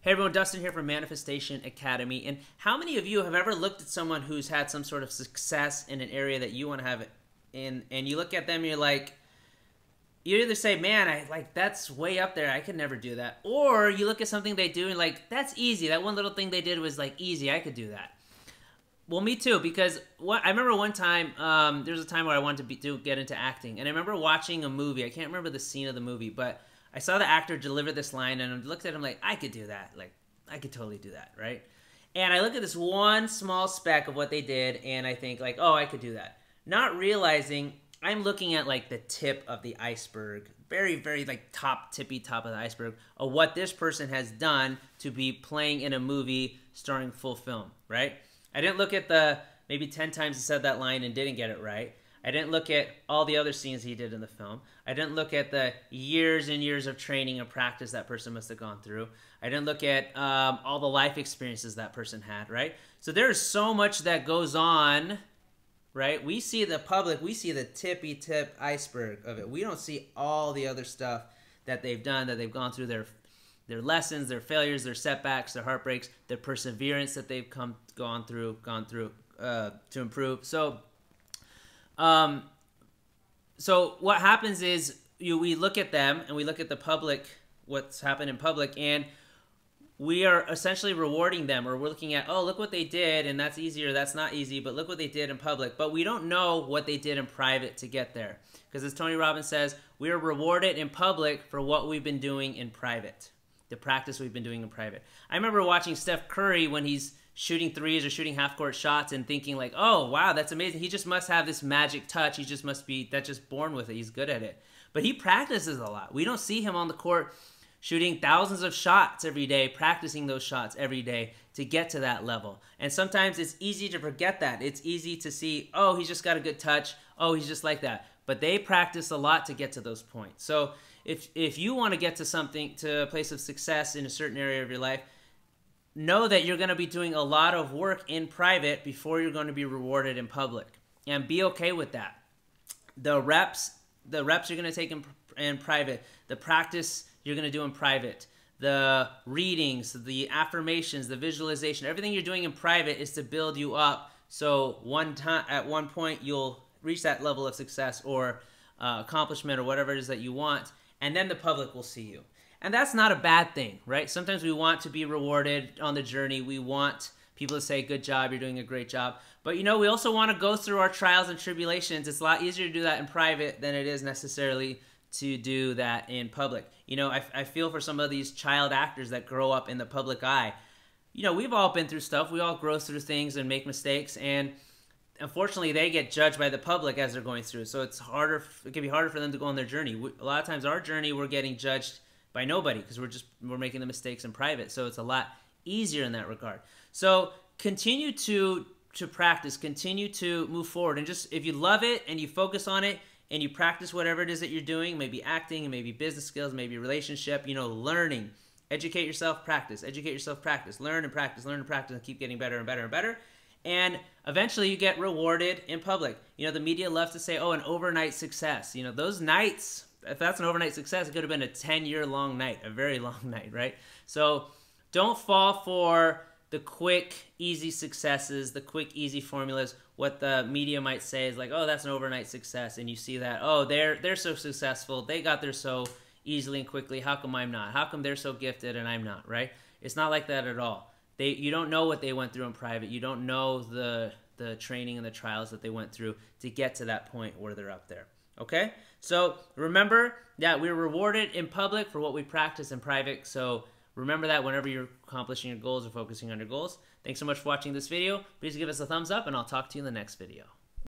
Hey everyone, Dustin here from Manifestation Academy. And how many of you have ever looked at someone who's had some sort of success in an area that you want to have it in, and you look at them and you're like, you either say, man, that's way up there, I could never do that. Or you look at something they do and like, that's easy. That one little thing they did was like easy, I could do that. Well, me too, because I remember one time, there was a time where I wanted to get into acting, and I remember watching a movie. I can't remember the scene of the movie, but I saw the actor deliver this line, and I looked at him like, I could do that. Like, I could totally do that, right? And I look at this one small speck of what they did, and I think like, oh, I could do that. Not realizing I'm looking at like the tip of the iceberg, very, very like tippy top of the iceberg of what this person has done to be playing in a movie starring full film, right? I didn't look at the maybe 10 times he said that line and didn't get it right. I didn't look at all the other scenes he did in the film. I didn't look at the years and years of training and practice that person must have gone through. I didn't look at all the life experiences that person had, right? So there's so much that goes on, right? We see the public, we see the tippy tip iceberg of it. We don't see all the other stuff that they've done, that they've gone through, their lessons, their failures, their setbacks, their heartbreaks, their perseverance that they've gone through to improve. So what happens is we look at them and we look at the public, what's happened in public, and we are essentially rewarding them, or we're looking at, oh, look what they did, and that's easy or that's not easy, but look what they did in public. But we don't know what they did in private to get there. Because as Tony Robbins says, we are rewarded in public for what we've been doing in private, the practice we've been doing in private. I remember watching Steph Curry when he's shooting threes or shooting half-court shots and thinking like, oh, wow, that's amazing. He just must have this magic touch. He just must be, that's just born with it. He's good at it. But he practices a lot. We don't see him on the court shooting thousands of shots every day, practicing those shots every day to get to that level. And sometimes it's easy to forget that. It's easy to see, oh, he's just got a good touch. Oh, he's just like that. But they practice a lot to get to those points. So if you want to get to a place of success in a certain area of your life, know that you're going to be doing a lot of work in private before you're going to be rewarded in public. And be okay with that. The reps you're going to take in private, the practice you're going to do in private, the readings, the affirmations, the visualization, everything you're doing in private is to build you up so at one point you'll reach that level of success or accomplishment or whatever it is that you want, and then the public will see you. And that's not a bad thing, right? Sometimes we want to be rewarded on the journey. We want people to say, good job, you're doing a great job. But, you know, we also want to go through our trials and tribulations. It's a lot easier to do that in private than it is necessarily to do that in public. You know, I feel for some of these child actors that grow up in the public eye. You know, we've all been through stuff. We all grow through things and make mistakes. And unfortunately, they get judged by the public as they're going through. So it's harder. It can be harder for them to go on their journey. A lot of times our journey, we're getting judged by nobody because we're making the mistakes in private. So it's a lot easier in that regard. So continue to practice, continue to move forward, and just if you love it and you focus on it and you practice whatever it is that you're doing, maybe acting, maybe business skills, maybe relationship, you know, learning, educate yourself, practice, learn and practice, and keep getting better and better and better. And eventually you get rewarded in public. You know, the media loves to say, oh, an overnight success. You know, those nights, if that's an overnight success, it could have been a 10-year-long night, a very long night, right? So don't fall for the quick, easy successes, the quick, easy formulas. What the media might say is like, oh, that's an overnight success. And you see that, oh, they're so successful. They got there so easily and quickly. How come I'm not? How come they're so gifted and I'm not, right? It's not like that at all. You don't know what they went through in private. You don't know the training and the trials that they went through to get to that point where they're up there. Okay? So remember that we're rewarded in public for what we practice in private. So remember that whenever you're accomplishing your goals or focusing on your goals. Thanks so much for watching this video. Please give us a thumbs up, and I'll talk to you in the next video.